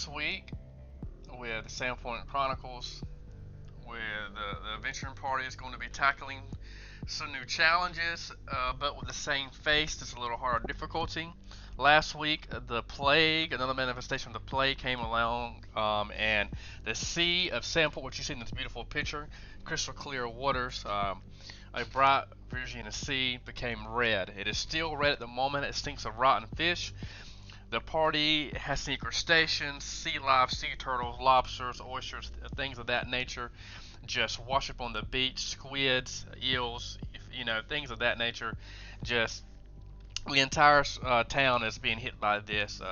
last week with Sandpoint Chronicles, where the adventuring party is going to be tackling some new challenges, but with the same face, just a little harder difficulty. Last week, the plague, another manifestation of the plague, came along, and the sea of Sandpoint, what you see in this beautiful picture, crystal clear waters, a bright Virginia sea, became red. It is still red at the moment. It stinks of rotten fish. The party has seen crustaceans, sea life, sea turtles, lobsters, oysters, things of that nature just wash up on the beach, squids, eels, things of that nature. Just the entire town is being hit by this.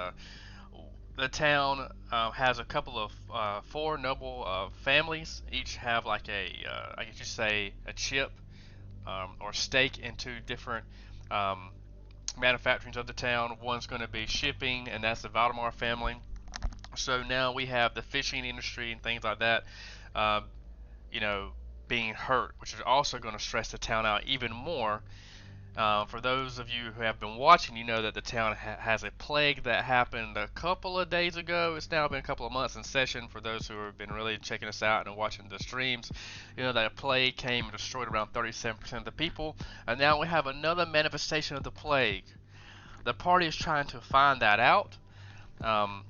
The town has a couple of four noble families. Each have like I guess you say, a chip or stake into different manufacturings of the town. One's going to be shipping, and that's the Valdemar family. So now we have the fishing industry and things like that, uh, you know, being hurt, which is also going to stress the town out even more. For those of you who have been watching, you know that the town has a plague that happened a couple of days ago. It's now been a couple of months in session. For those who have been really checking us out and watching the streams, you know that a plague came and destroyed around 37% of the people. And now we have another manifestation of the plague. The party is trying to find that out. Um,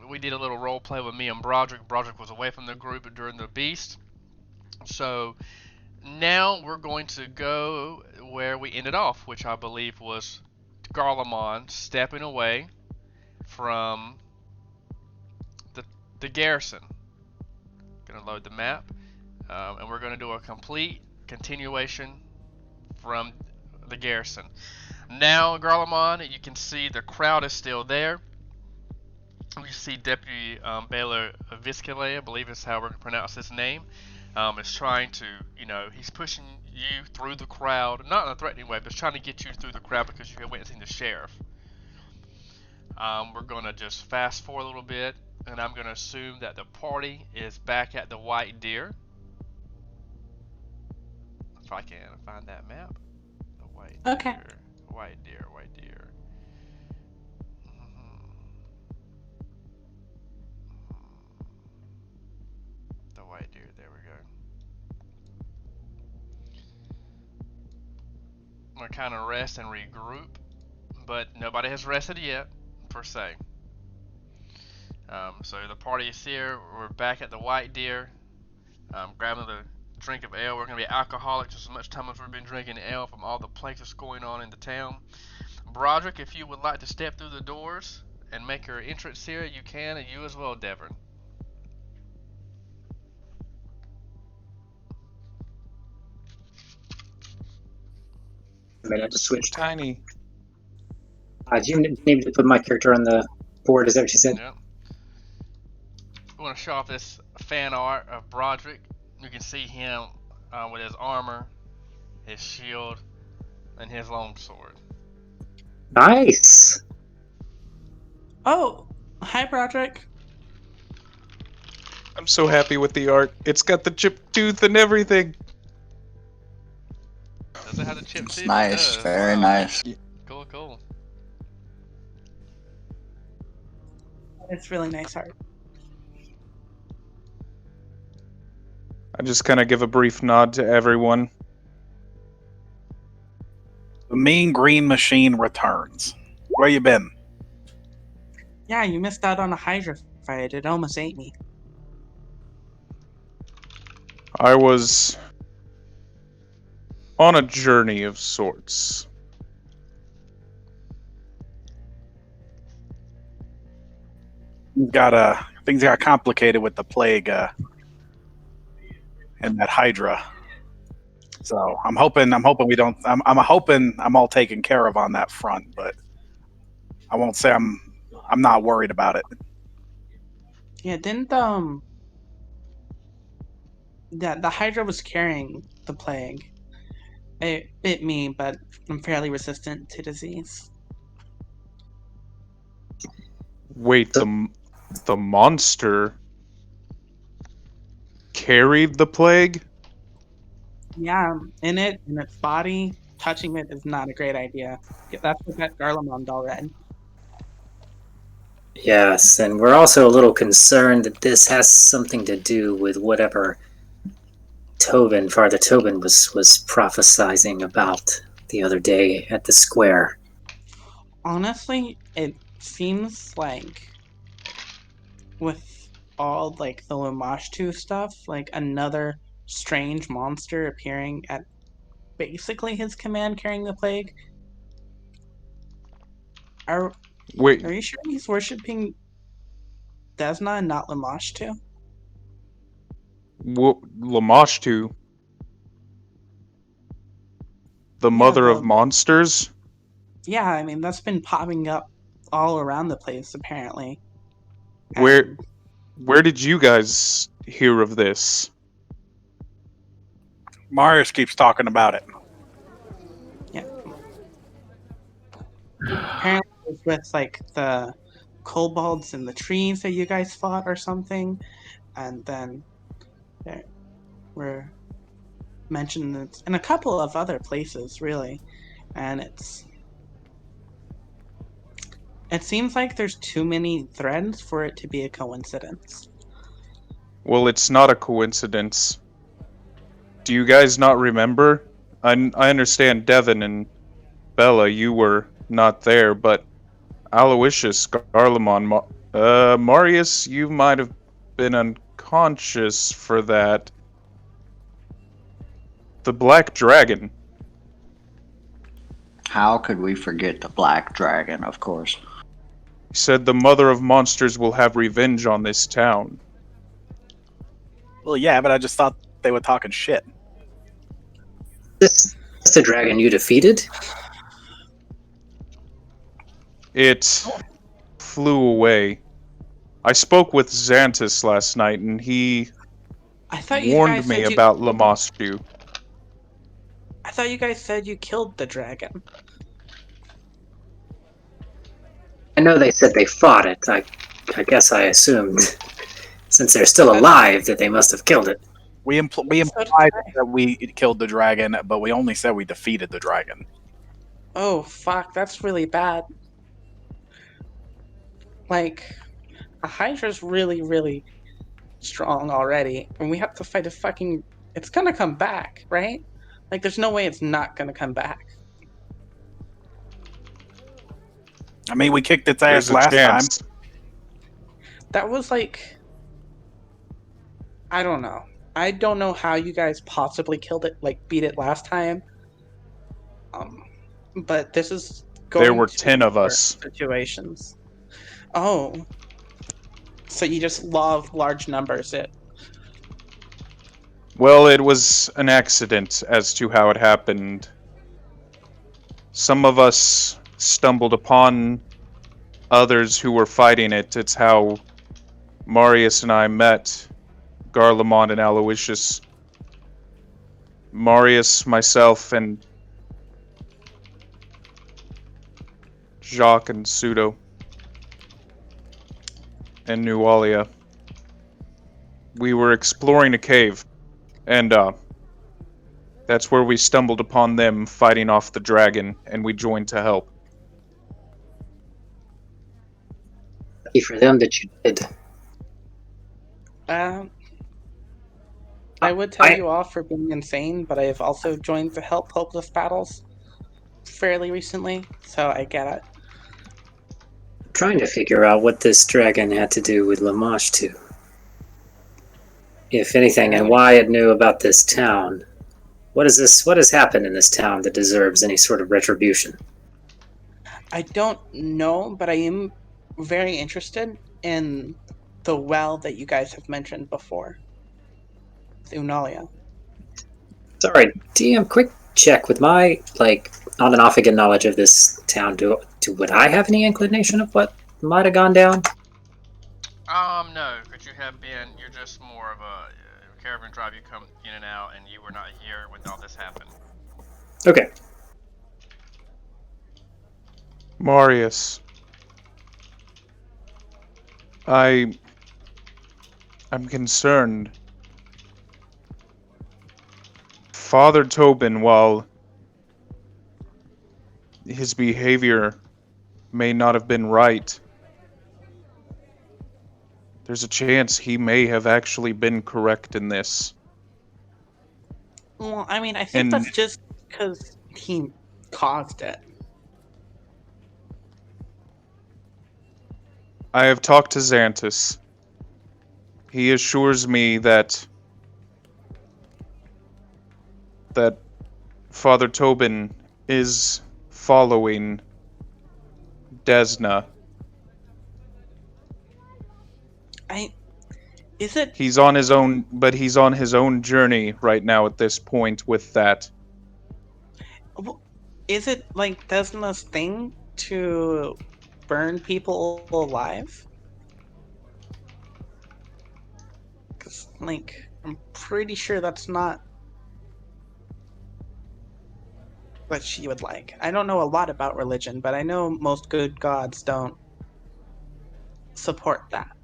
we did a little role play with me and Broderick. Broderick was away from the group during the beast. So now we're going to go where we ended off, which I believe was Garlemald stepping away from the garrison. Gonna load the map, and we're gonna do a complete continuation from the garrison. Now, Garlemald, you can see the crowd is still there. We see Deputy Baylor Viscale, I believe is how we're gonna pronounce his name. Is trying to, he's pushing you through the crowd, not in a threatening way, but trying to get you through the crowd because you went and seen the sheriff. We're going to just fast forward a little bit, and I'm going to assume that the party is back at the White Deer. If I can find that map. The White Okay. Deer. White Deer, White Deer. The White Deer, there we go. I'm going to kind of rest and regroup, but nobody has rested yet, per se. So the party is here. We're back at the White Deer, grabbing the drink of ale. We're going to be alcoholics just as much time as we've been drinking ale from all the places going on in the town. Broderick, if you would like to step through the doors and make your entrance here, you can, and you as well, Devon. A minute to switch. Tiny. Do you need me to put my character on the board? Is that what you said? Yep. We want to show off this fan art of Broderick. You can see him with his armor, his shield, and his longsword. Nice. Oh, hi, Broderick. I'm so happy with the art. It's got the chipped tooth and everything. Does it have the chip It's tooth? nice, It does. very Wow. nice. Cool, cool. It's really nice art. I just kind of give a brief nod to everyone. The Mean Green Machine returns. Where you been? Yeah, you missed out on a Hydra fight. It almost ate me. I was on a journey of sorts. Things got complicated with the plague and that Hydra. So I'm hoping we don't. I'm hoping I'm all taken care of on that front, but I won't say I'm not worried about it. Yeah, didn't the Hydra was carrying the plague. It bit me, but I'm fairly resistant to disease. Wait, the monster carried the plague? Yeah, in its body, touching it is not a great idea. Yeah, that's what that Garlemald all read. Yes, and we're also a little concerned that this has something to do with whatever Father Tobin was prophesizing about the other day at the square. Honestly, it seems like with all like the Lamashtu stuff, like another strange monster appearing at basically his command carrying the plague. Are Wait, are you sure he's worshipping Desna and not Lamashtu? Lamashtu, the Yeah, mother of monsters? I mean that's been popping up all around the place apparently. Where And where did you guys hear of this? Marius keeps talking about it. yeah, apparently it was with like the kobolds in the trees that you guys fought or something, and then there were mentioned in a couple of other places really, and it seems like there's too many threads for it to be a coincidence. Well, it's not a coincidence. Do you guys not remember? I understand Devin and Bella, you were not there, but Aloysius, Garlemon, Marius, you might have been unconscious for that. The Black Dragon. How could we forget the Black Dragon, of course? He said the mother of monsters will have revenge on this town. Well, yeah, but I just thought they were talking shit. This is the dragon you defeated? It flew away. I spoke with Xantus last night, and he I thought you warned guys me said about Lamashtu. I thought you guys said you killed the dragon. I know they said they fought it. I guess I assumed, since they're still alive, that they must have killed it. We implied that we killed the dragon, but we only said we defeated the dragon. Oh fuck, that's really bad. Like, a Hydra's really, really strong already, and we have to fight a fucking. It's gonna come back, right? Like, there's no way it's not gonna come back. I mean, we kicked its There's ass a last chance. time. That was like. I don't know. I don't know how you guys possibly killed it, like, beat it last time. But this is going There were to 10 be of us. situations. Oh. So you just love large numbers, Well, it was an accident as to how it happened. Some of us stumbled upon others who were fighting it. It's how Marius and I met Garlemon and Aloysius. Marius, myself, and Jacques and Pseudo. And Nualia. We were exploring a cave, and that's where we stumbled upon them fighting off the dragon, and we joined to help. Lucky for them that you did. I would tell you off for being insane, but I have also joined to help hopeless battles fairly recently, so I get it. I'm trying to figure out what this dragon had to do with Lamashtu. If anything, and why it knew about this town. What has happened in this town that deserves any sort of retribution? I don't know, but I am very interested in the well that you guys have mentioned before. Unalia. Sorry, DM, quick check with my, on and off again knowledge of this town. Would I have any inclination of what might have gone down? No, because you're just more of a caravan drive. You come in and out, and you were not here when all this happened. Okay. Marius. I'm concerned. Father Tobin, while his behavior may not have been right, there's a chance he may have actually been correct in this. Well, I mean, I think And that's just because he caused it. I have talked to Xantus. He assures me that Father Tobin is following Desna. Is it? He's on his own, but he's on his own journey right now at this point with that. Is it like Desna's thing to burn people alive? Because, like, I'm pretty sure that's not what she would like. I don't know a lot about religion, but I know most good gods don't support that.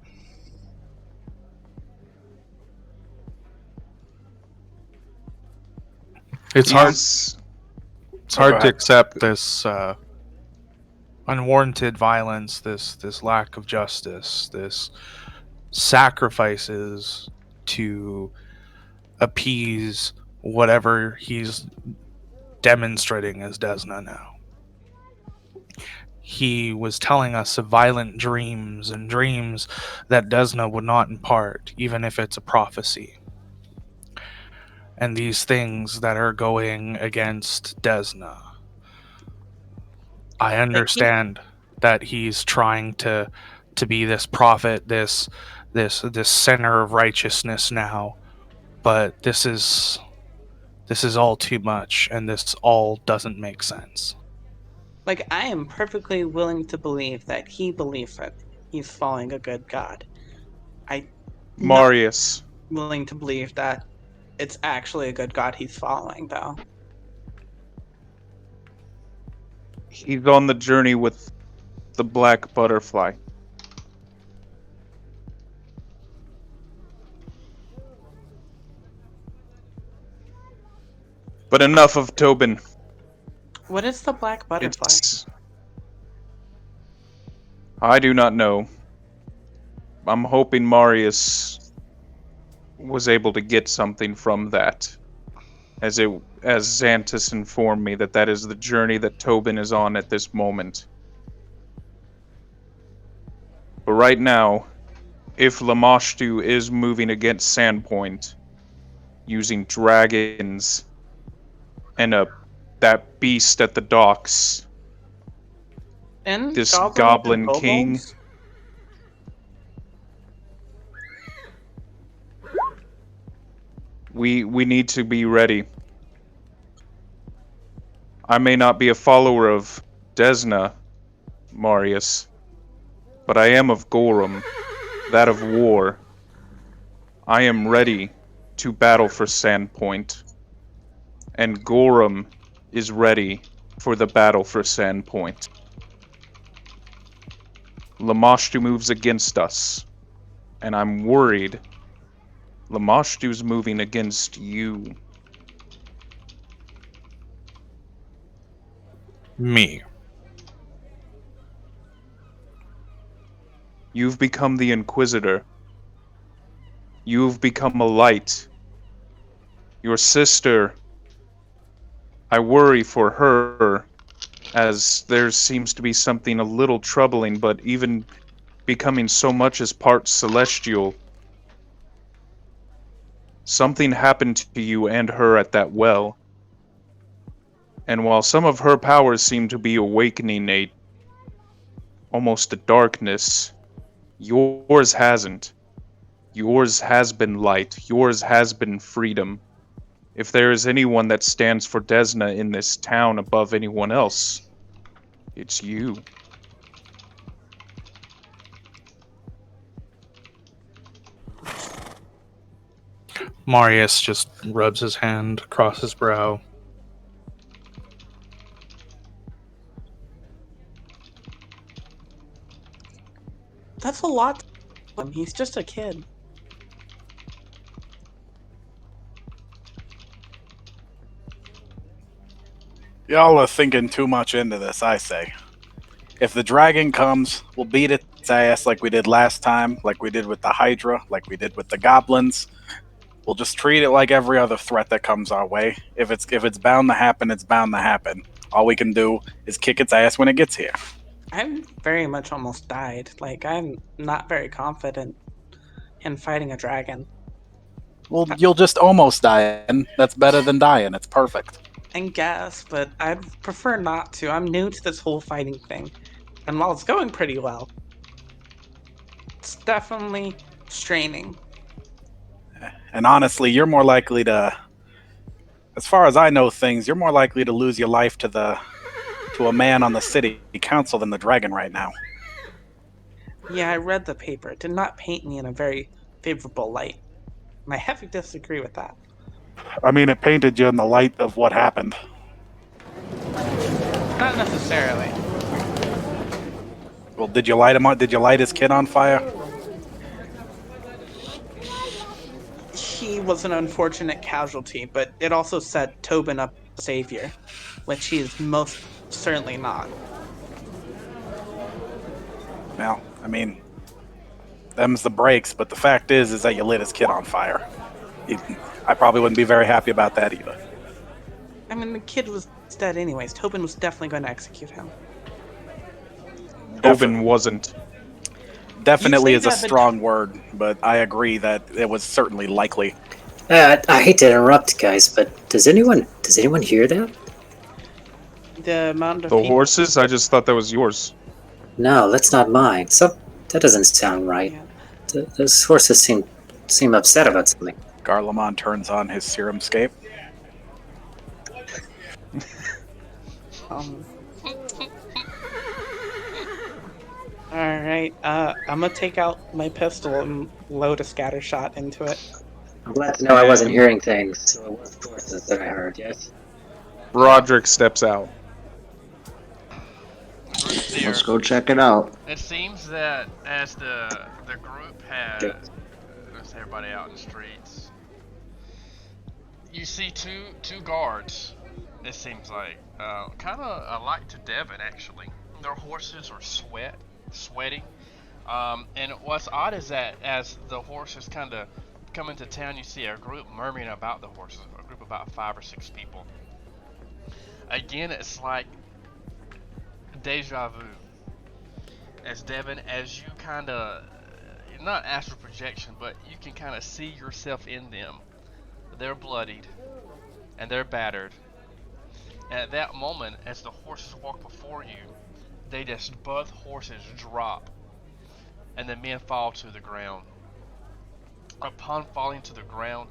It's hard. He's- It's hard go to ahead. accept this unwarranted violence, this lack of justice, this sacrifices to appease whatever he's demonstrating as Desna now. He was telling us of violent dreams and dreams that Desna would not impart, even if it's a prophecy. And these things that are going against Desna. I understand that he's trying to be this prophet, this center of righteousness now, but this is all too much, and this all doesn't make sense. Like, I am perfectly willing to believe that he believes that he's following a good god. I'm not Marius. willing to believe that it's actually a good god he's following, though. He's on the journey with the black butterfly. But enough of Tobin. What is the black butterfly? I do not know. I'm hoping Marius was able to get something from that. As Xantus informed me that is the journey that Tobin is on at this moment. But right now, if Lamashtu is moving against Sandpoint, using dragons and that beast at the docks, And this goblins goblin and king, kobolds? we need to be ready. I may not be a follower of Desna, Marius, but I am of Gorum, that of war. I am ready to battle for Sandpoint, and Gorum is ready for the battle for Sandpoint. Lamashtu moves against us, and I'm worried Lamashtu's moving against you. Me. You've become the Inquisitor. You've become a light. Your sister, I worry for her, as there seems to be something a little troubling, but even becoming so much as part celestial. Something happened to you and her at that well. And while some of her powers seem to be awakening almost a darkness, yours hasn't. Yours has been light. Yours has been freedom. If there is anyone that stands for Desna in this town above anyone else, it's you. Marius just rubs his hand across his brow. That's a lot. He's just a kid. Y'all are thinking too much into this, I say. If the dragon comes, we'll beat its ass like we did last time, like we did with the Hydra, like we did with the goblins. We'll just treat it like every other threat that comes our way. If it's bound to happen, it's bound to happen. All we can do is kick its ass when it gets here. I'm very much almost died. Like, I'm not very confident in fighting a dragon. Well, you'll just almost die, and that's better than dying. It's perfect. I guess, but I'd prefer not to. I'm new to this whole fighting thing. And while it's going pretty well, it's definitely straining. And honestly, you're more likely to, as far as I know things, you're more likely to lose your life to a man on the city council than the dragon right now. Yeah, I read the paper. It did not paint me in a very favorable light. And I heavily disagree with that. I mean, it painted you in the light of what happened. Not necessarily. Well, did you light him on? Did you light his kid on fire? He was an unfortunate casualty, but it also set Tobin up as a savior, which he is most certainly not. Well, I mean, them's the breaks, but the fact is that you lit his kid on fire. I probably wouldn't be very happy about that either. I mean, the kid was dead anyways. Tobin was definitely going to execute him. Tobin wasn't. Definitely You is say a that, but- strong word, but I agree that it was certainly likely. I hate to interrupt, guys, but does anyone hear that? The amount of The people- horses? I just thought that was yours. No, that's not mine. That doesn't sound right. Yeah. Those horses seem upset about something. Garlemon turns on his serum scape. Alright, I'm gonna take out my pistol and load a scatter shot into it. I'm glad to know I wasn't hearing things. So it was horses that I heard, yes? Roderick steps out. There. Let's go check it out. It seems that as the group has, there's everybody out in the streets. You see two guards. It seems like kind of alike to Devin actually. Their horses are sweating. And what's odd is that as the horses kind of come into town, you see a group murmuring about the horses. A group of about 5 or 6 people. Again, it's like deja vu. As Devin, as you kind of, not astral projection, but you can kind of see yourself in them. They're bloodied and they're battered. And at that moment, as the horses walk before you, both horses drop and the men fall to the ground. Upon falling to the ground,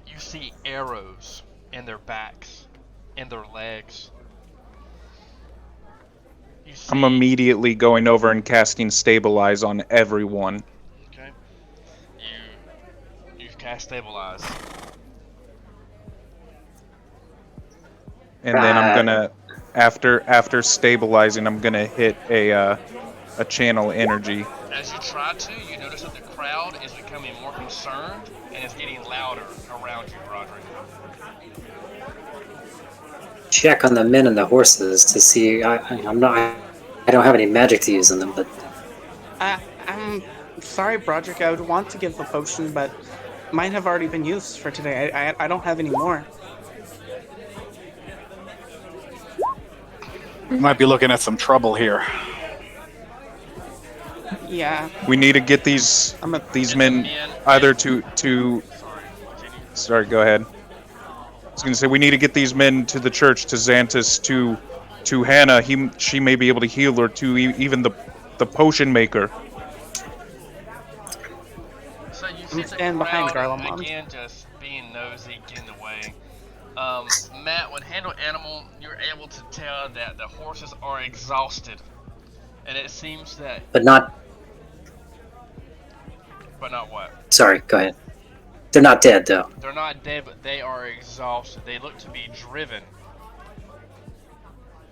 you see arrows in their backs, in their legs. I'm immediately going over and casting Stabilize on everyone. Okay. You cast Stabilize. And then I'm gonna, after stabilizing, I'm gonna hit a channel energy. As you try to, you notice that the crowd is becoming more concerned and is getting louder around you, Roderick. Check on the men and the horses to see. I don't have any magic to use on them, but I'm sorry, Broderick. I would want to give the potion, but mine have already been used for today. I don't have any more. We might be looking at some trouble here. Yeah. We need to get these men either to. Sorry, continue. Sorry, go ahead. I was gonna say we need to get these men to the church, to Xantus, to Hannah. She may be able to heal, or to even the potion maker. So you I'm see the standing behind crowd Garlemond. again, just being nosy, getting in the way. Matt, when handle animal, you're able to tell that the horses are exhausted, and it seems that. but not. But not what? Sorry, go ahead. They're not dead though. They're not dead, but they are exhausted. They look to be driven.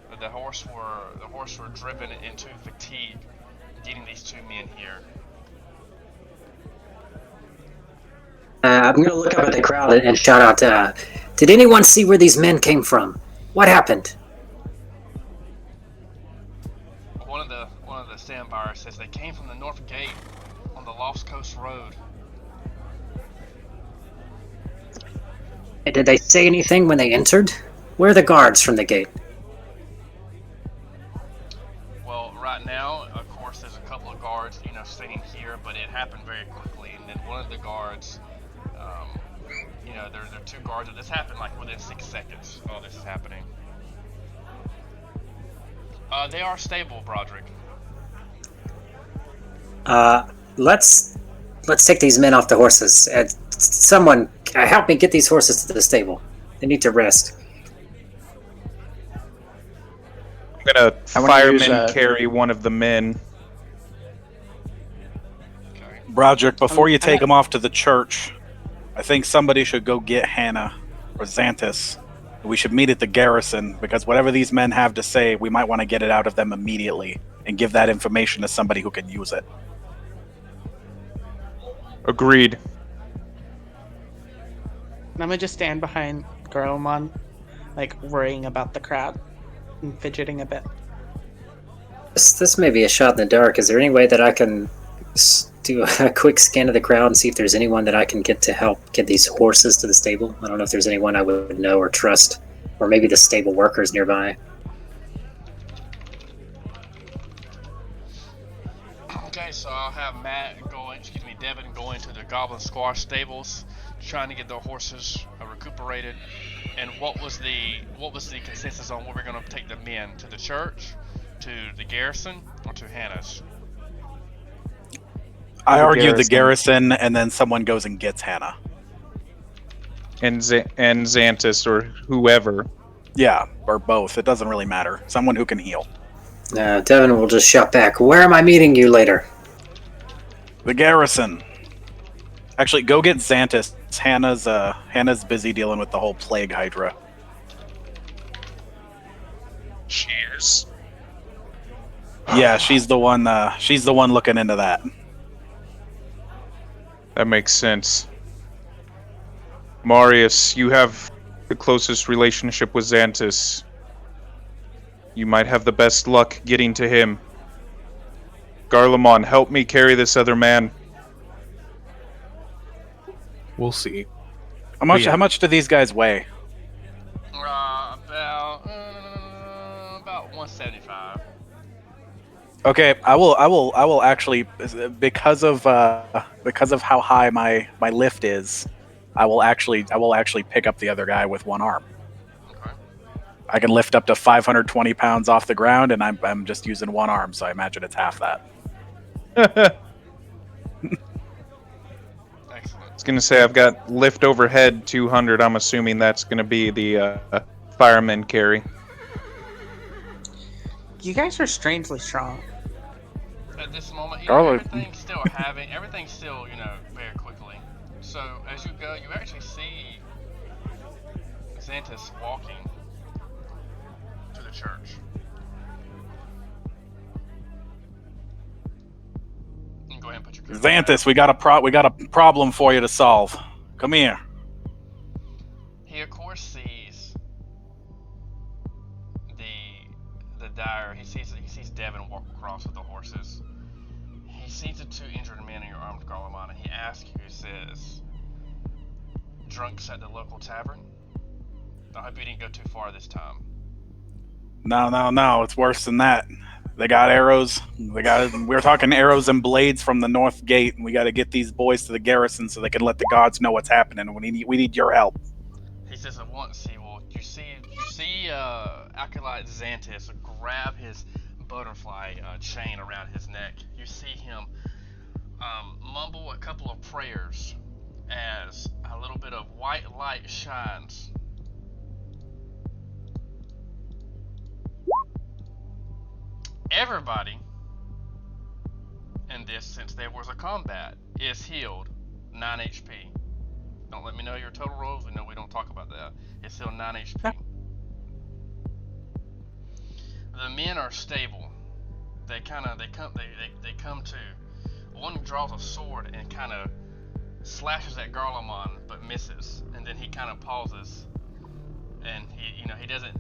But the horse were driven into fatigue, getting these 2 men here. I'm gonna look up at the crowd and shout out. Did anyone see where these men came from? What happened? One of says they came from the north gate on the Lost Coast Road. And did they say anything when they entered? Where are the guards from the gate? Well, right now, of course, there's a couple of guards, staying here, but it happened very quickly. And then one of the guards, there are two guards. This happened like within 6 seconds. Oh, this is happening. They are stable, Broderick. Let's take these men off the horses. Someone help me get these horses to the stable. They need to rest. I'm gonna fireman carry one of the men. Okay. Broderick, before you take them off to the church, I think somebody should go get Hannah or Xantus. We should meet at the garrison, because whatever these men have to say, we might want to get it out of them immediately and give that information to somebody who can use it. Agreed. And I'm gonna just stand behind Garlemon, like worrying about the crowd and fidgeting a bit. This may be a shot in the dark. Is there any way that I can do a quick scan of the crowd and see if there's anyone that I can get to help get these horses to the stable? I don't know if there's anyone I would know or trust, or maybe the stable workers nearby. Okay, so I'll have Devin go into the Goblin Squash stables, trying to get the horses recuperated. And what was the consensus on where we're going to take the men? To the church, to the garrison, or to Hannah's? I argued the garrison, and then someone goes and gets Hannah. And Xantus or whoever. Yeah, or both. It doesn't really matter. Someone who can heal. Devin will just shout back, "Where am I meeting you later?" The garrison. Actually, go get Xantus. Hannah's busy dealing with the whole plague hydra. Cheers. Yeah, she's the one. She's the one looking into that. That makes sense. Marius, you have the closest relationship with Xantus. You might have the best luck getting to him. Garlemon, help me carry this other man. We'll see. How much do these guys weigh? About 175. Okay, I will actually, because of how high my lift is, I will actually pick up the other guy with one arm. Okay. I can lift up to 520 pounds off the ground, and I'm just using one arm, so I imagine it's half that. Excellent. I was gonna say I've got lift overhead 200. I'm assuming that's gonna be the fireman carry. You guys are strangely strong. At this moment, everything's still very quickly. So as you go, you actually see Xantus walking to the church. And go ahead and put your Xantus, we got a problem for you to solve. Come here. He of course sees the dire. He sees Devin walk across with the horses. He sees the 2 injured men in your arms, Garlemon, and he asks you, he says, "Drunks at the local tavern? I hope you didn't go too far this time." No, it's worse than that. They got arrows. We're talking arrows and blades from the north gate, and we got to get these boys to the garrison so they can let the gods know what's happening. We need your help. He says, "At once he will." You see, Acolyte Xantus grab his butterfly chain around his neck. You see him mumble a couple of prayers as a little bit of white light shines. Everybody in this, since there was a combat, is healed 9 HP. Don't let me know your total rolls. We don't talk about that. It's still 9 HP. The men are stable. They come to. One draws a sword and kind of slashes at Garlemon, but misses. And then he kind of pauses, and he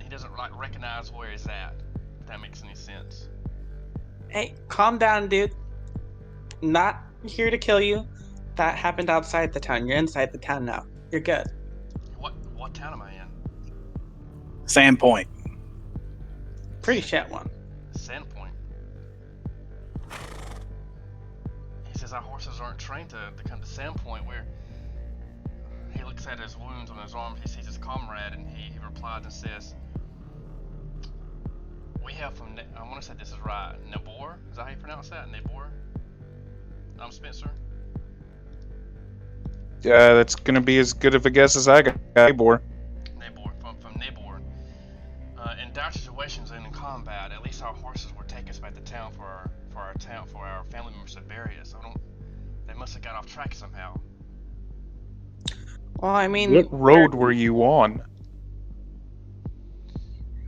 doesn't like recognize where he's at. If that makes any sense. Hey, calm down, dude. Not here to kill you. That happened outside the town. You're inside the town now. You're good. What town am I in? Sandpoint. Pretty shit one. Sandpoint. He says our horses aren't trained to come to Sandpoint. Where he looks at his wounds on his arms, he sees his comrade, and he replies and says, "We have from I want to say this is right. Nabor? Is that how you pronounce that? Nabor? I'm Spencer. Yeah, that's gonna be as good of a guess as I got. Nabor. Nabor from Nabor. In dire situations and in combat, at least our horses would take us back to town for our family members to bury us. They must have got off track somehow." Well, I mean, What road were you on?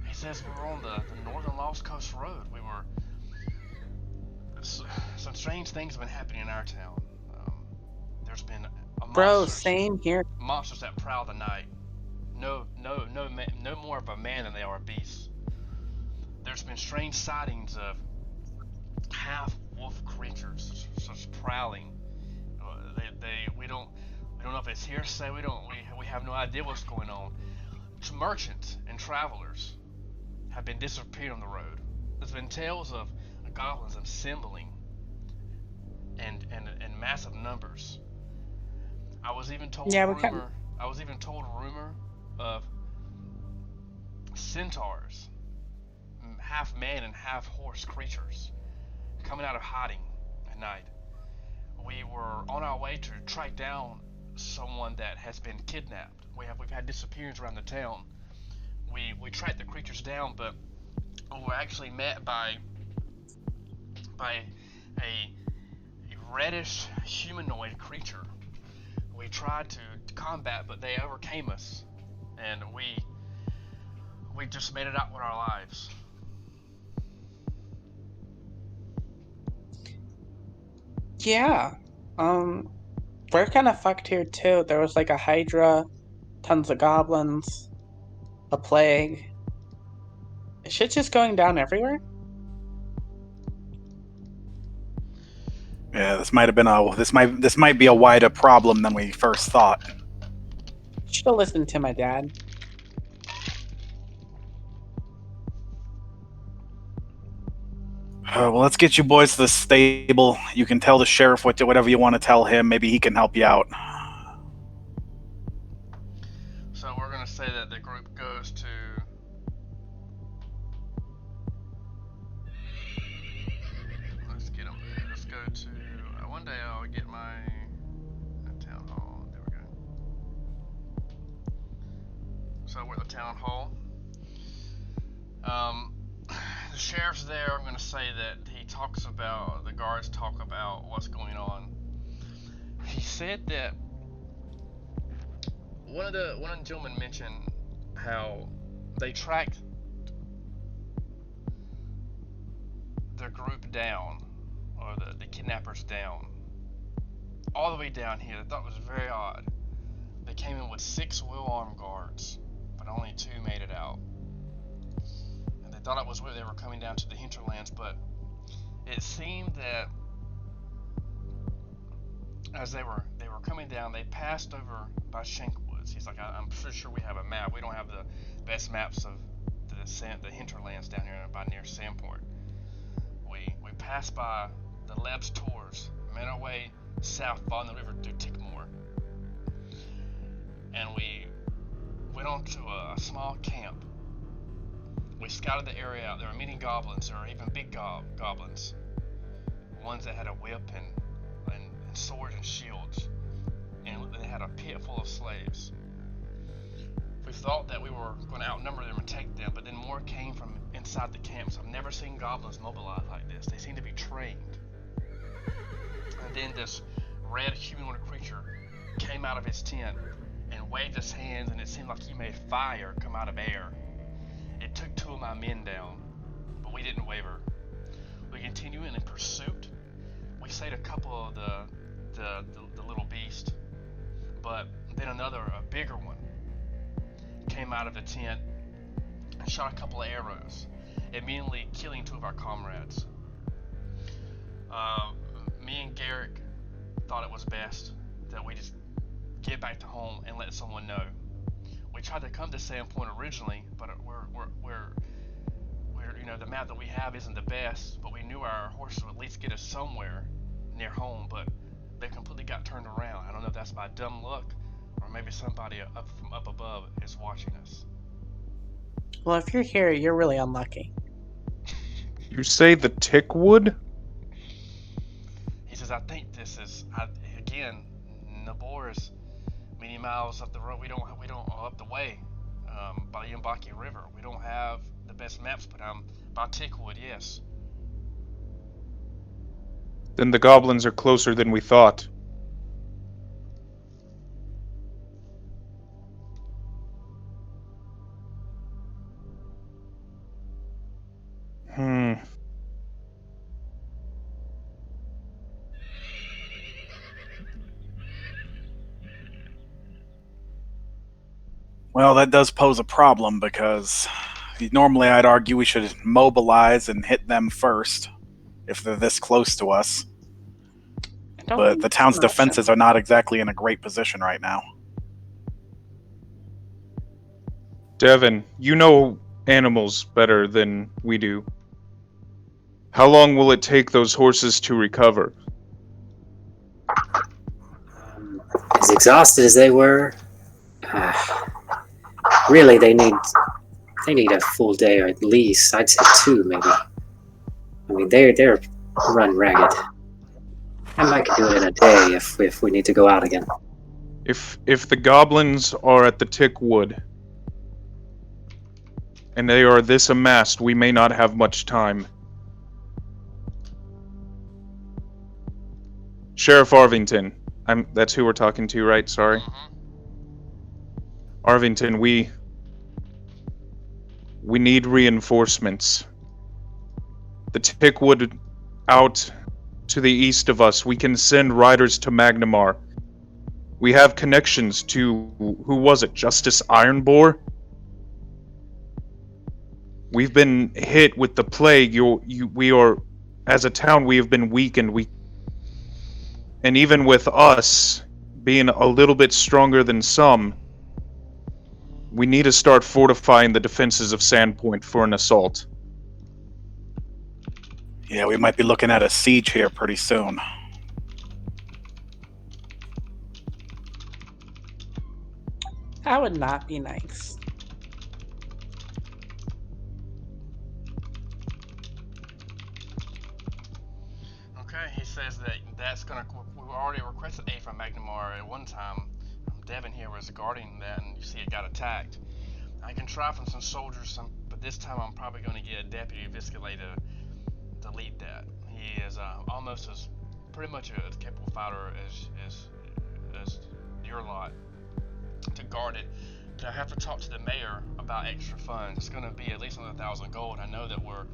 He says we were on the northern Lost Coast Road. Some strange things have been happening in our town. There's been bro, same here. monsters that prowl the night. No more of a man than they are a beast. There's been strange sightings of half-wolf creatures just prowling. We don't know if it's hearsay. We have no idea what's going on. Merchants and travelers have been disappearing on the road. There's been tales of goblins assembling and massive numbers. I was even told rumor of centaurs, half man and half horse creatures, coming out of hiding at night. We were on our way to track down someone that has been kidnapped. We've had disappearances around the town. We tracked the creatures down, but we were actually met by a reddish humanoid creature. We tried to combat, but they overcame us, and we just made it out with our lives. Yeah. We're kind of fucked here too. There was like a hydra, tons of goblins, a plague. Shit's just going down everywhere. Yeah, this might be a wider problem than we first thought. Should have listened to my dad. Well, let's get you boys to the stable. You can tell the sheriff whatever you want to tell him. Maybe he can help you out. So we're gonna say that the group goes to. Let's get them. Let's go to. One day I'll get my town hall. There we go. So we're at the town hall. The sheriff's there. I'm gonna say that the guards talk about what's going on. He said that one of the gentlemen mentioned how they tracked the group down, or the kidnappers down, all the way down here. They thought it was very odd. They came in with 6 well-armed guards, but only 2 made it out. And they thought it was where they were coming down to the hinterlands, but it seemed that as they were coming down, they passed over by Shankwoods. He's like, I'm pretty sure we have a map. We don't have the best maps of the hinterlands down here by near Sandpoint. We passed by the Leb's Tors, made our way south, following the river through Tickmore, and we went on to a small camp. We scouted the area out. There were many goblins. There were even big goblins, ones that had a whip and swords and shields, and they had a pit full of slaves. We thought that we were going to outnumber them and take them, but then more came from inside the camps. I've never seen goblins mobilized like this. They seem to be trained. And then this red humanoid creature came out of his tent and waved his hands, and it seemed like he made fire come out of air. It took 2 of my men down, but we didn't waver. We continued in pursuit. We slayed a couple of the little beast, but then a bigger one, came out of the tent and shot a couple of arrows, immediately killing 2 of our comrades. Me and Garrick thought it was best that we just get back to home and let someone know. We tried to come to Sandpoint originally, but we're the map that we have isn't the best, but we knew our horses would at least get us somewhere near home, but they completely got turned around. I don't know if that's by dumb luck or maybe somebody from up above is watching us. Well, if you're here, you're really unlucky. You say the Tickwood? He says, I think this is, again, Nabor is many miles up the road. We don't up the way, by the Umbaki River. We don't have the best maps, but by Tickwood, yes. Then the goblins are closer than we thought. Well, that does pose a problem because normally I'd argue we should mobilize and hit them first if they're this close to us. But the town's defenses are not exactly in a great position right now. Devin, you know animals better than we do. How long will it take those horses to recover? As exhausted as they were, really they need a full day, or at least I'd say 2 maybe. I mean they're run ragged. And I could do it in a day if we need to go out again. If the goblins are at the Tickwood and they are this amassed, we may not have much time. Sheriff Arvington, that's who we're talking to, right? Sorry. Arvington, we need reinforcements. The Tickwood out to the east of us. We can send riders to Magnamar. We have connections to, who was it, Justice Ironbore? We've been hit with the plague. We are, as a town, we have been weakened. And even with us being a little bit stronger than some, we need to start fortifying the defenses of Sandpoint for an assault. Yeah, we might be looking at a siege here pretty soon. That would not be nice. Okay, he says that's gonna. We already requested aid from Magnamar at one time. Devin here was guarding that, and you see it got attacked. I can try from some soldiers, but this time I'm probably going to get a deputy Viscalay to lead that. He is almost as pretty much as capable fighter as your lot to guard it. But I have to talk to the mayor about extra funds. It's going to be at least another 1,000 gold. I know that we're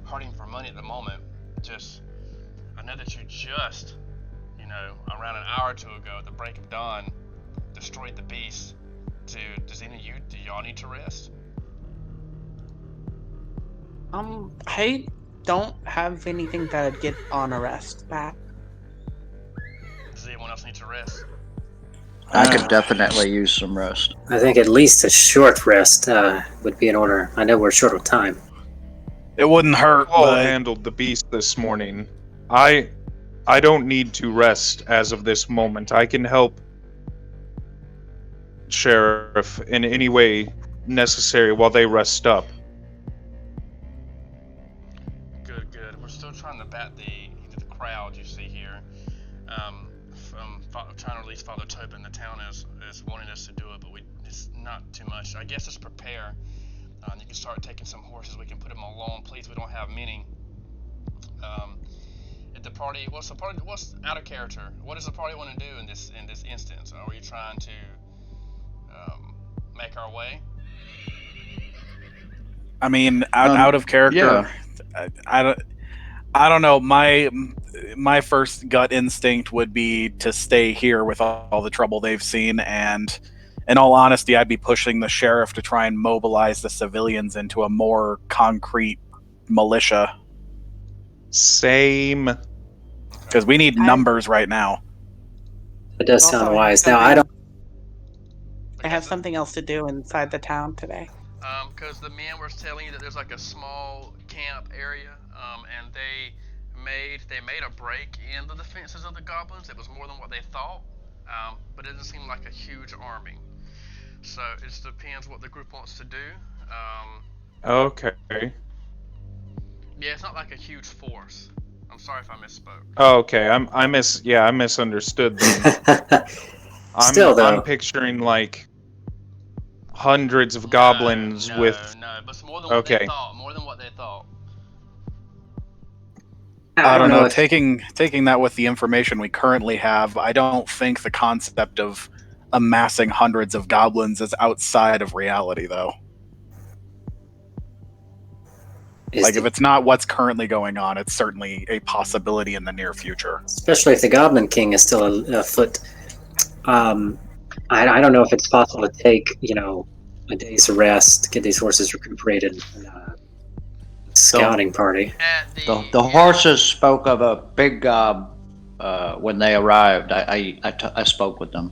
hurting for money at the moment. I know that you just, around an hour or two ago, at the break of dawn, destroyed the beast. Do y'all need to rest? I don't have anything that'd get on a rest back. Does anyone else need to rest? I could definitely use some rest. I think at least a short rest would be in order. I know we're short of time. It wouldn't hurt, Paul but handled the beast this morning. I don't need to rest as of this moment. I can help Sheriff in any way necessary while they rest up. Good. We're still trying to bat the crowd you see here. From trying to release Father Tobin. The town is wanting us to do it, but it's not too much. I guess just prepare. You can start taking some horses. We can put them along. Please, we don't have many. At the party, what's out of character? What does the party want to do in this instance? Are we trying to make our way? I mean, out of character. Yeah. I don't know. My first gut instinct would be to stay here with all the trouble they've seen, and in all honesty, I'd be pushing the sheriff to try and mobilize the civilians into a more concrete militia. Same. Because we need numbers right now. It does Also, sound I have wise. Now, something- I don't. I have something else to do inside the town today. Because the men were telling you that there's like a small camp area, and they made a break in the defenses of the goblins. It was more than what they thought, but it doesn't seem like a huge army. So it just depends what the group wants to do. Okay. Yeah, it's not like a huge force. I'm sorry if I misspoke. Oh, okay. I misunderstood then. Still, though. I'm picturing like hundreds of goblins no, with. No, but it's more than what they Okay. thought. More than what they thought. I don't know. if- Taking that with the information we currently have, I don't think the concept of amassing hundreds of goblins is outside of reality, though. Like, if it's not what's currently going on, it's certainly a possibility in the near future. Especially if the Goblin King is still afoot. I don't know if it's possible to take, a day's rest, get these horses recuperated, scouting party. At The horses spoke of a big gob when they arrived. I spoke with them.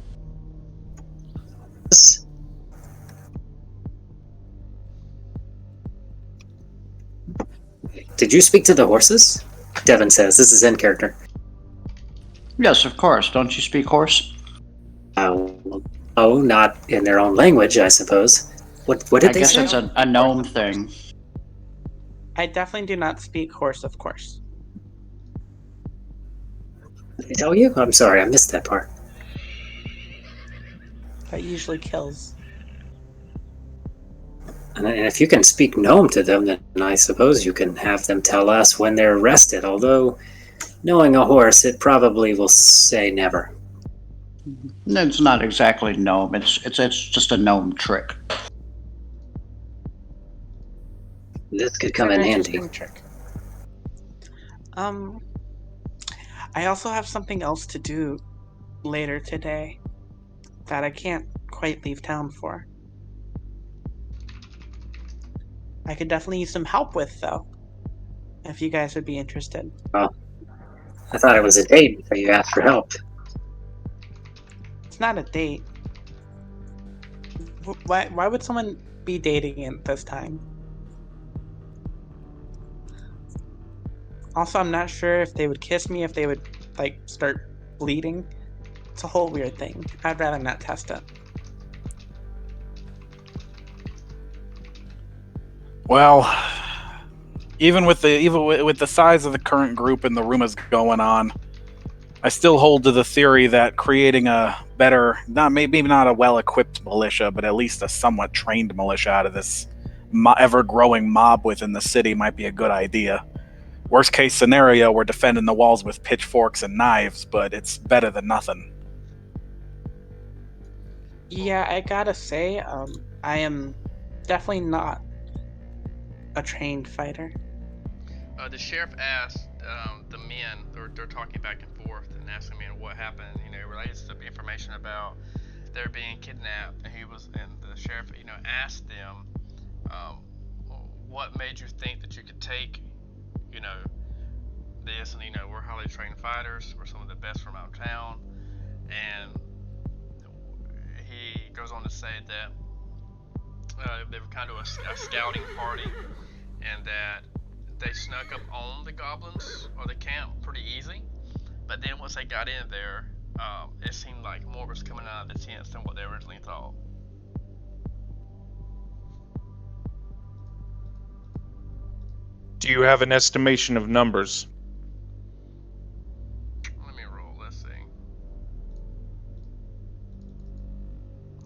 Did you speak to the horses? Devin says. This is in character. Yes, of course. Don't you speak horse? Oh, not in their own language, I suppose. What did I they guess say? it's a gnome thing. I definitely do not speak horse, of course. Did they tell you? I'm sorry, I missed that part. That usually kills. And if you can speak gnome to them, then I suppose you can have them tell us when they're rested. Although, knowing a horse, it probably will say never. It's not exactly gnome. It's just a gnome trick. This could come It's in an handy. interesting trick. I also have something else to do later today that I can't quite leave town for. I could definitely use some help with, though, if you guys would be interested. I thought it was a date, so you asked for help. It's not a date. Why would someone be dating at this time? Also, I'm not sure if they would kiss me if they would, start bleeding. It's a whole weird thing. I'd rather not test it. Well, even with the size of the current group and the rumors going on, I still hold to the theory that creating a better, maybe not a well-equipped militia, but at least a somewhat trained militia out of this ever-growing mob within the city might be a good idea. Worst case scenario, we're defending the walls with pitchforks and knives, but it's better than nothing. Yeah, I gotta say, I am definitely not a trained fighter. The sheriff asked the men, they're talking back and forth and asking me what happened, related to information about their being kidnapped. And the sheriff, asked them, what made you think that you could take, this, and we're highly trained fighters, we're some of the best from out of town. And he goes on to say that they were kind of a scouting party, and that they snuck up on the goblins or the camp pretty easy, but then once they got in there, it seemed like more was coming out of the tents than what they originally thought. Do you have an estimation of numbers? Let me roll. Let's see.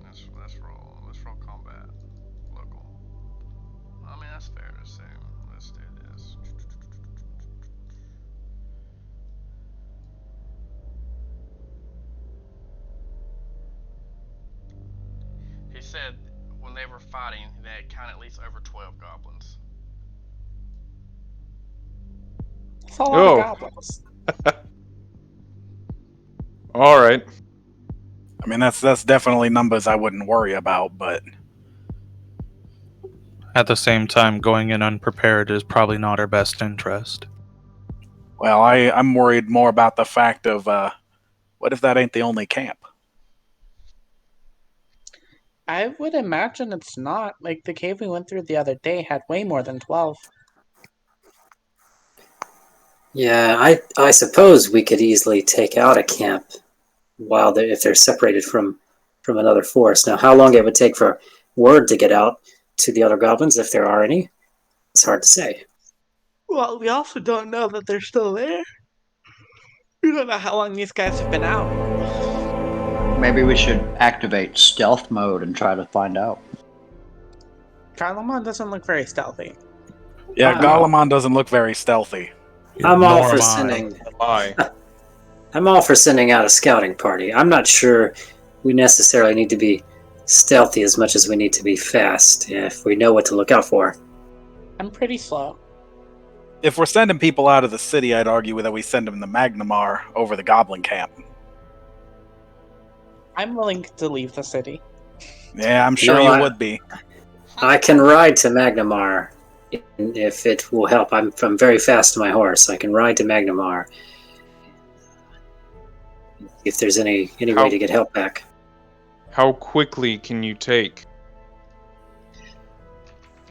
Let's roll. Let's roll combat. Local. I mean, that's fair to assume. Let's do this. He said when they were fighting, they had counted at least over 12 goblins. It's a lot of goblins. All right. I mean, that's definitely numbers I wouldn't worry about, but At the same time, going in unprepared is probably not our best interest. Well, I'm worried more about the fact of what if that ain't the only camp? I would imagine it's not. Like, the cave we went through the other day had way more than 12. Yeah, I suppose we could easily take out a camp while if they're separated from another force. Now, how long it would take for word to get out to the other goblins, if there are any, it's hard to say. Well, we also don't know that they're still there. We don't know how long these guys have been out. Maybe we should activate stealth mode and try to find out. Garlemald doesn't look very stealthy. Yeah, Uh, Galamon doesn't look very stealthy. I'm all Nor for am I. sending. Why? I'm all for sending out a scouting party. I'm not sure we necessarily need to be stealthy as much as we need to be fast if we know what to look out for. I'm pretty slow. If we're sending people out of the city, I'd argue that we send them to Magnamar over the Goblin camp. I'm willing to leave the city. Yeah, I'm sure No, you I- would be. I can ride to Magnamar if it will help. I'm very fast to my horse. I can ride to Magnamar if there's any way to get help back. How quickly can you take?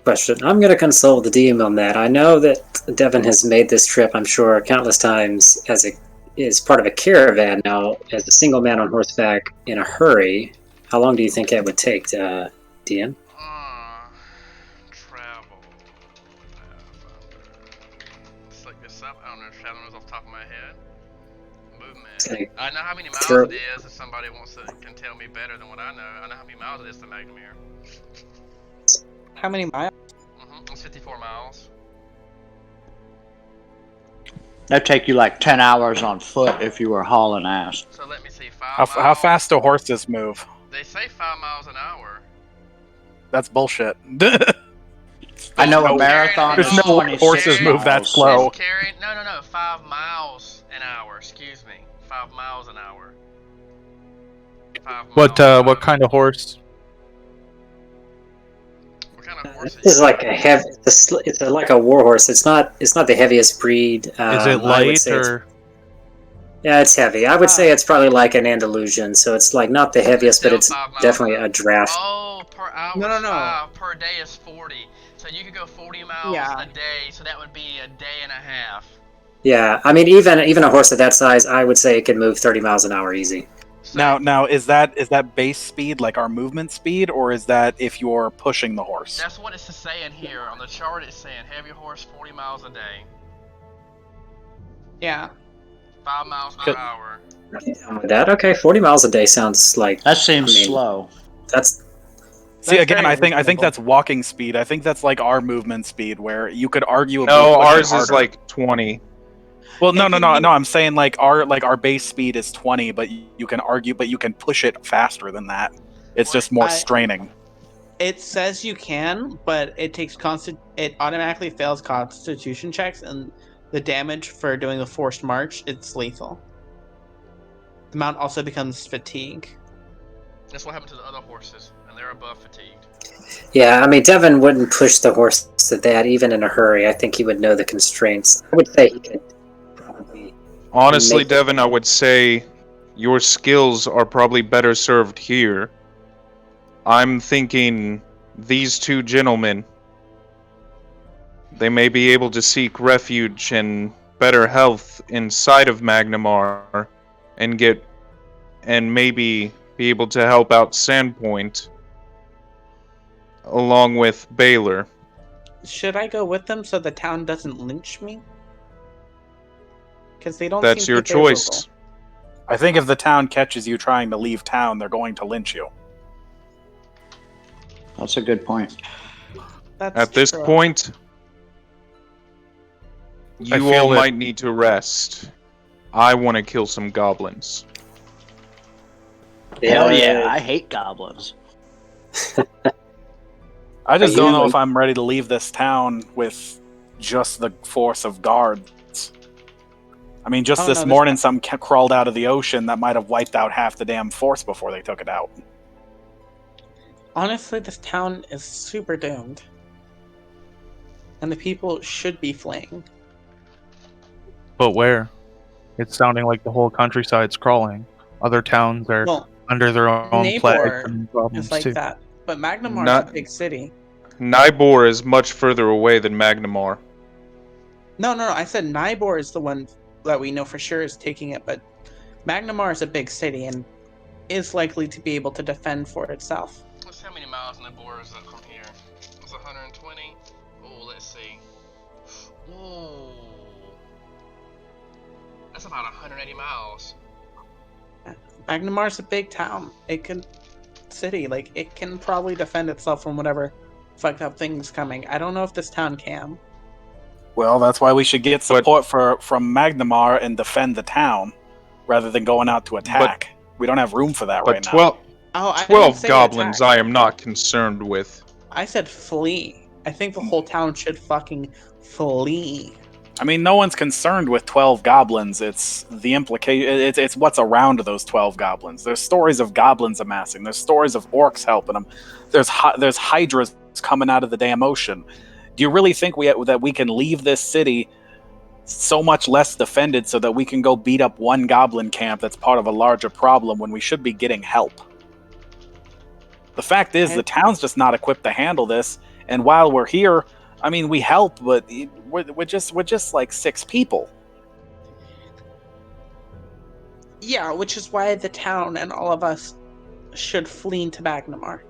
Question. I'm going to consult the DM on that. I know that Devin has made this trip, I'm sure, countless times as part of a caravan. Now, as a single man on horseback in a hurry, how long do you think it would take to DM? Travel. Let's look this up. I don't know travel off the top of my head. Movement. Okay. I know how many miles Throw- it is. If somebody can tell me better than what I know how many miles it is to Magnamir. How many miles? It's 54 miles. That'd take you like 10 hours on foot if you were hauling ass. So let me see. 5 How miles. fast do horses move? They say 5 miles an hour. That's bullshit. I know a No- marathon There's is no way 26 horses move that miles. slow. It's carrying. No. 5 miles an hour. Excuse me. 5 miles an hour. 5 What miles an what hour. kind of horse? What kind of horse This is like a heavy. It's like a war horse. It's not the heaviest breed. Is it I would light say or? yeah, it's heavy. I would say it's probably like an Andalusian. So it's like not the heaviest, but Still it's 5 miles definitely an hour. a draft. Oh, per hour No, is no. 5. Per day is 40. So you could go 40 miles Yeah. a day. So that would be a day and a half. Yeah, I mean even a horse of that size, I would say it can move 30 miles an hour easy. So Now is that base speed, like our movement speed, or is that if you're pushing the horse? that's what it's saying here on the chart. It's saying heavy horse 40 miles a day, Yeah. 5 miles per Good. hour. With that, okay, 40 miles a day sounds like That seems I mean, slow. that's See, That's again, very I think reasonable. that's walking speed. I think that's like our movement speed, where you could arguably No, push it ours is harder. like 20. Well, no. If you mean- I'm saying like our base speed is 20, but you can push it faster than that. It's just more I- straining. It says you can, but it takes it automatically fails constitution checks, and the damage for doing the forced march, it's lethal. The mount also becomes fatigue. That's what happened to the other horses, and they're above fatigued. yeah. I mean, Devin wouldn't push the horse to that even in a hurry. I think he would know the constraints. I would say he could probably. Honestly, Make- Devin, I would say your skills are probably better served here. I'm thinking these two gentlemen, they may be able to seek refuge and better health inside of Magnamar and maybe be able to help out Sandpoint along with Baylor. Should I go with them so the town doesn't lynch me? Because they don't. That's seem your too favorable. choice. I think if the town catches you trying to leave town, they're going to lynch you. That's a good point. That's At this true. point, I you feel all that- might need to rest. I want to kill some goblins. Hell yeah, I hate goblins. I just Are don't you- know if I'm ready to leave this town with just the force of guards. I mean, just Oh, this no, this morning, guy- some crawled out of the ocean that might have wiped out half the damn force before they took it out. Honestly, this town is super doomed. And the people should be fleeing. But where? It's sounding like the whole countryside's crawling. Other towns are Well, under their own plagues Nabor and problems is like too. that, but Magnemar is Not- a big city. Nybor is much further away than Magnamar. No, I said Nybor is the one that we know for sure is taking it, but Magnemar is a big city and is likely to be able to defend for itself. Let's see how many miles in the border is that from here. It's 120. Oh, let's see. Whoa. That's about 180 miles. Magnemar's a big town. It can it can probably defend itself from whatever fucked up things coming. I don't know if this town can. Well, that's why we should get support from Magnamar and defend the town, rather than going out to attack. We don't have room for that But right now. 12, Oh, I didn't 12 say goblins attack. I am not concerned with. I said flee. I think the whole town should fucking flee. I mean, no one's concerned with 12 goblins. It's the implication. It's what's around those 12 goblins. There's stories of goblins amassing. There's stories of orcs helping them. There's hydras coming out of the damn ocean. Do you really think that we can leave this city so much less defended so that we can go beat up one goblin camp that's part of a larger problem when we should be getting help? The fact is, the town's just not equipped to handle this. And while we're here, I mean, we help, but we're just like 6 people. Yeah, which is why the town and all of us should flee into Magnamar.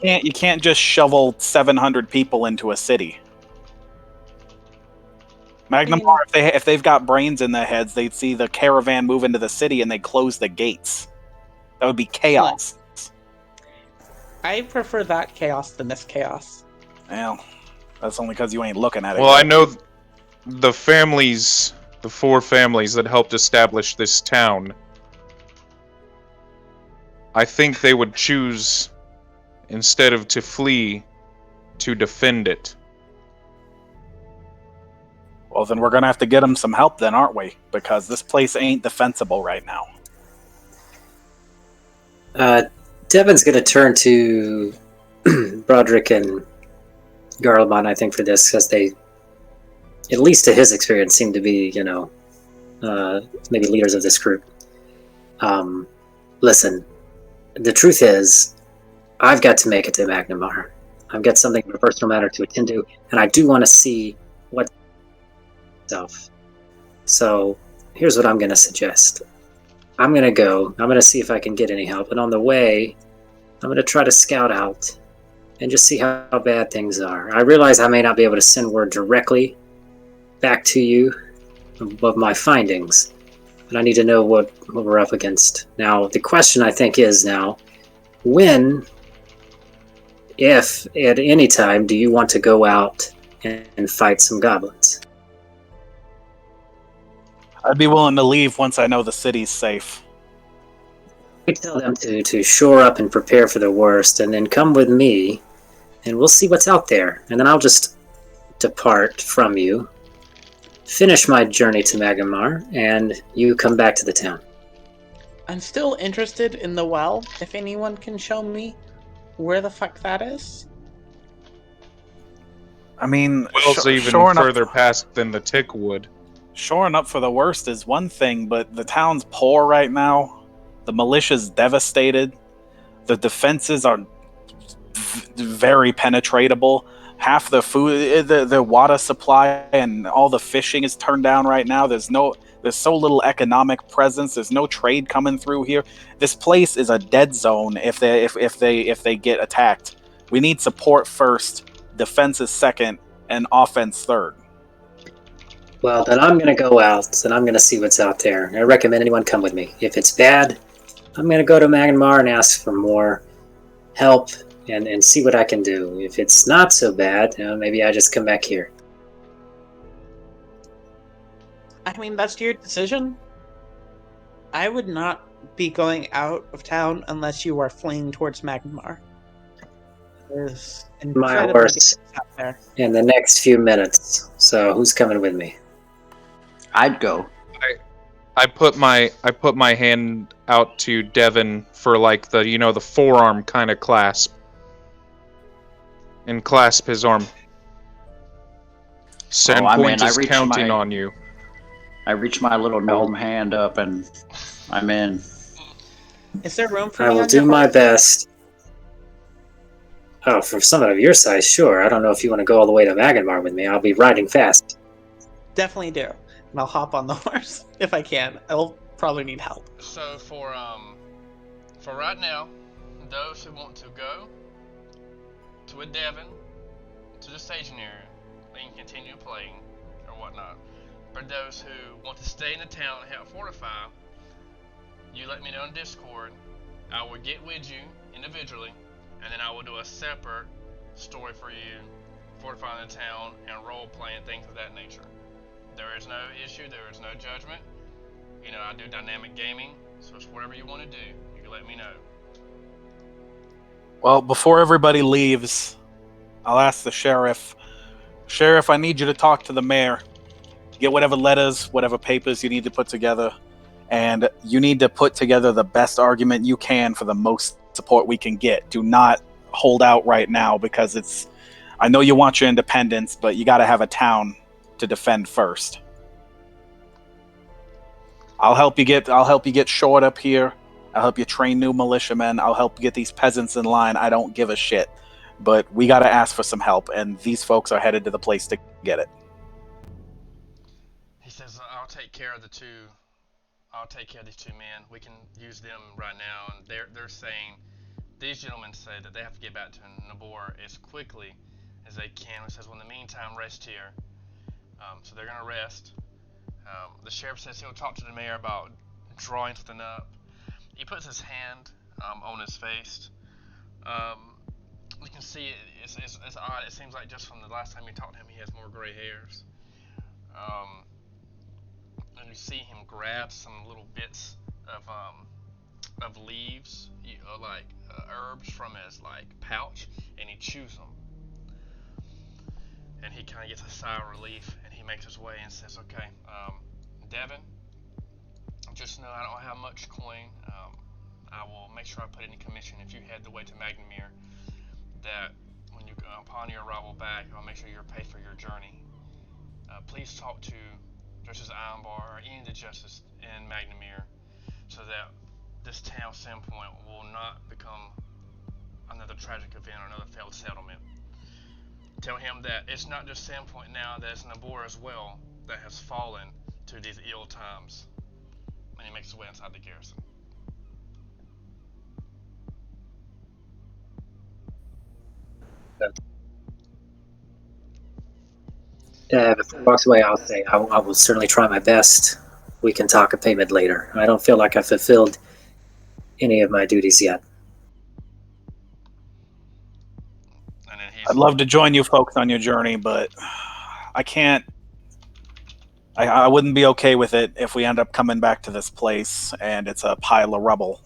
You can't just shovel 700 people into a city. Magnamar, if they've got brains in their heads, they'd see the caravan move into the city and they'd close the gates. That would be chaos. I prefer that chaos than this chaos. Well, that's only because you ain't looking at it. Well, I know the 4 families that helped establish this town. I think they would choose, instead of to flee, to defend it. Well, then we're going to have to get them some help then, aren't we? Because this place ain't defensible right now. Devin's going to turn to Broderick and Garlemon, I think, for this, because they, at least to his experience, seem to be, maybe leaders of this group. Listen, the truth is, I've got to make it to Magnamar. I've got something of a personal matter to attend to, and I do want to see what's self. So, here's what I'm going to suggest. I'm going to see if I can get any help, and on the way, I'm going to try to scout out and just see how bad things are. I realize I may not be able to send word directly back to you of my findings, but I need to know what we're up against. Now, the question I think is now, when, if at any time, do you want to go out and fight some goblins? I'd be willing to leave once I know the city's safe. I tell them to shore up and prepare for the worst, and then come with me, and we'll see what's out there. And then I'll just depart from you, finish my journey to Magnamar, and you come back to the town. I'm still interested in the well, if anyone can show me where the fuck that is. I mean, Will's even further past than the tick would. Shoring up for the worst is one thing, but the town's poor right now. The militia's devastated. The defenses are very penetratable. Half the food, the water supply, and all the fishing is turned down right now. There's so little economic presence. There's no trade coming through here. This place is a dead zone if they get attacked. We need support first, defense is second, and offense third. Well, then I'm going to go out, and I'm going to see what's out there. I recommend anyone come with me. If it's bad, I'm going to go to Magnamar and ask for more help and see what I can do. If it's not so bad, maybe I just come back here. I mean, that's your decision. I would not be going out of town unless you are fleeing towards Magnamar. There's My horse out there. in the next few minutes. So who's coming with me? I'd go. I put my hand out to Devin for like the forearm kind of clasp. And clasp his arm. Sandpoint is counting on you. I reach my little gnome hand up and I'm in. Is there room for I me will on your do my horse? best. Oh, for someone of your size, sure. I don't know if you want to go all the way to Maganmar with me. I'll be riding fast. Definitely do. And I'll hop on the horse if I can. I'll probably need help. So for right now, those who want to go to a Devon, to the staging area, they can continue playing or whatnot. For those who want to stay in the town and help fortify, you let me know in Discord. I will get with you individually, and then I will do a separate story for you, fortifying the town and role playing things of that nature. There is no issue. There is no judgment. You know, I do dynamic gaming, so it's whatever you want to do. You can let me know. Well, before everybody leaves, I'll ask the sheriff. Sheriff, I need you to talk to the mayor. Get whatever letters, whatever papers you need to put together. And you need to put together the best argument you can for the most support we can get. Do not hold out right now because it's... I know you want your independence, but you got to have a town to defend first. I'll help you get Short up here. I'll help you train new militiamen. I'll help get these peasants in line. I don't give a shit. But we got to ask for some help, and these folks are headed to the place to get it. He says, I'll take care of the two. I'll take care of these two men. We can use them right now. And they're saying, these gentlemen say that they have to get back to Nabor as quickly as they can. He says, well, in the meantime, rest here. So they're going to rest. The sheriff says he'll talk to the mayor about drawing something up. He puts his hand on his face. You can see it's odd. It seems like just from the last time you talked to him, he has more gray hairs. And you see him grab some little bits of leaves, like herbs from his like pouch, and he chews them. And he kind of gets a sigh of relief, and he makes his way and says, "Okay, Devin, just know I don't have much coin. I will make sure I put any commission if you head the way to Magnamir. That when you upon your arrival back, I'll make sure you're paid for your journey. Please talk to Justice Ironbar or any of the justice in Magnamir, so that this town Sandpoint will not become another tragic event or another failed settlement. Tell him that it's not just Sandpoint now, there's Nabor as well that has fallen to these ill times." And he makes his way inside the garrison. Before he walks away, I'll say I will certainly try my best. We can talk a payment later. I don't feel like I've fulfilled any of my duties yet. And then I'd love to join you folks on your journey, but I can't. I wouldn't be okay with it if we end up coming back to this place and it's a pile of rubble.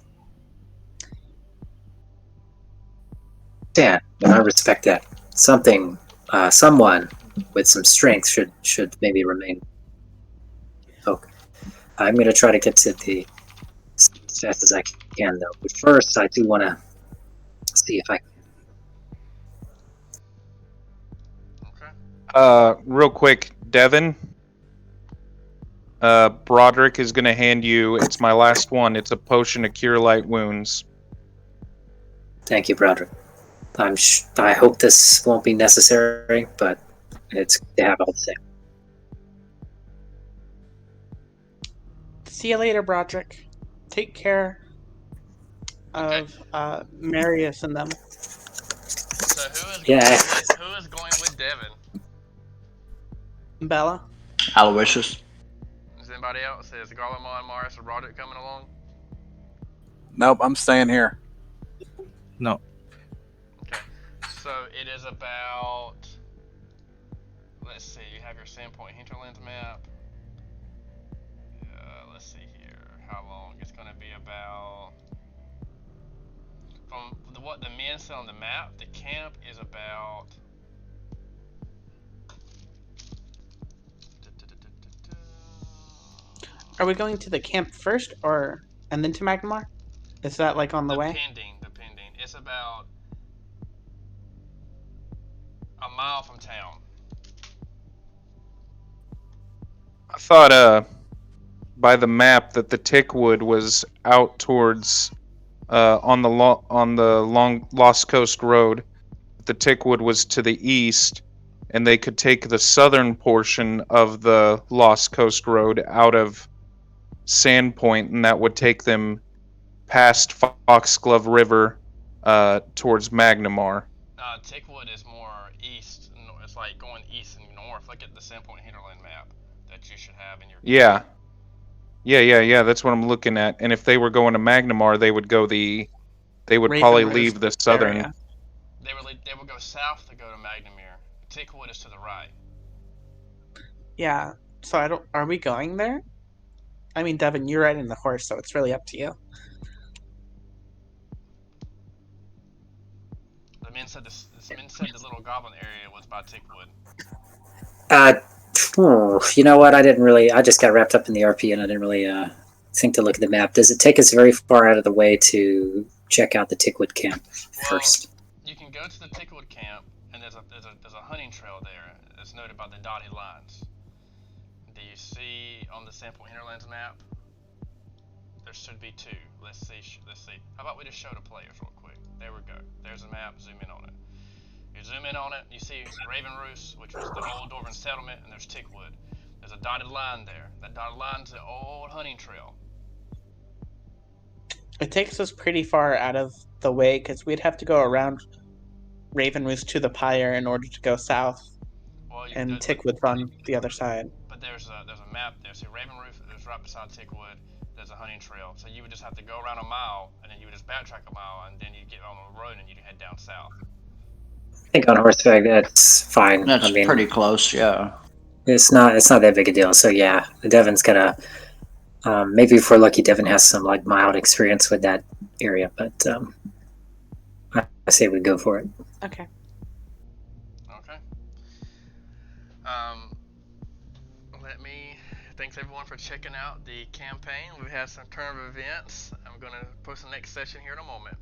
Dan, I respect that. Someone with some strength should maybe remain. So I'm going to try to get to the as fast as I can, though. But first, I do want to see if I Okay. Real quick, Devin. Broderick is going to hand you. It's my last one. It's a potion to cure light wounds. Thank you, Broderick. I hope this won't be necessary, but it's good to have all the same. See you later, Broderick. Take care of Marius and them. So who is going with Devin? Bella? Aloysius. Is anybody else? Is Garlemon, Morris, or Broderick coming along? Nope, I'm staying here. No. Okay. So it is about. Let's see. You have your Sandpoint hinterlands map. Let's see here. How long? It's going to be about. From what the men said on the map, the camp is about. Are we going to the camp first and then to Magnamar? Is that like on the way? Depending. It's about a mile from town. I thought by the map that the Tickwood was out towards on the long Lost Coast Road. The Tickwood was to the east, and they could take the southern portion of the Lost Coast Road out of Sandpoint, and that would take them past Foxglove River towards Magnamar. Tickwood is more east. It's like going east and north. Look at the Sandpoint Hinterland map that you should have in your. Yeah. Yeah. That's what I'm looking at. And if they were going to Magnamar, they would go They would probably Raven leave Roost the southern. area. They would go south to go to Magnamere. Tickwood is to the right. Yeah. So I don't. Are we going there? I mean, Devin, you're riding the horse, so it's really up to you. The men said the little goblin area was by Tickwood. You know what? I just got wrapped up in the RP and I didn't really think to look at the map. Does it take us very far out of the way to check out the Tickwood camp first? You can go to the Tickwood camp, and there's a hunting trail there. It's noted by the dotted lines. Do you see on the Sandpoint Hinterlands map? There should be two. Let's see. How about we just show the players real quick? There we go. There's a map. Zoom in on it. You zoom in on it, you see Raven Roost, which was the old Dwarven settlement, and there's Tickwood. There's a dotted line there. That dotted line's the old hunting trail. It takes us pretty far out of the way because we'd have to go around Raven Roost to the Pyre in order to go south, and Tickwood's on the other side. But there's a map there. See, Raven Roost is right beside Tickwood. There's a hunting trail, so you would just have to go around a mile, and then you would just backtrack a mile, and then you get on the road and you head down south. I think on horseback that's fine. That's pretty close, yeah. It's not that big a deal. So yeah, Devin's gonna maybe if we're lucky, Devin has some like mild experience with that area, but I say we go for it. Okay. Thanks everyone for checking out the campaign. We've had some turn of events. I'm gonna post the next session here in a moment.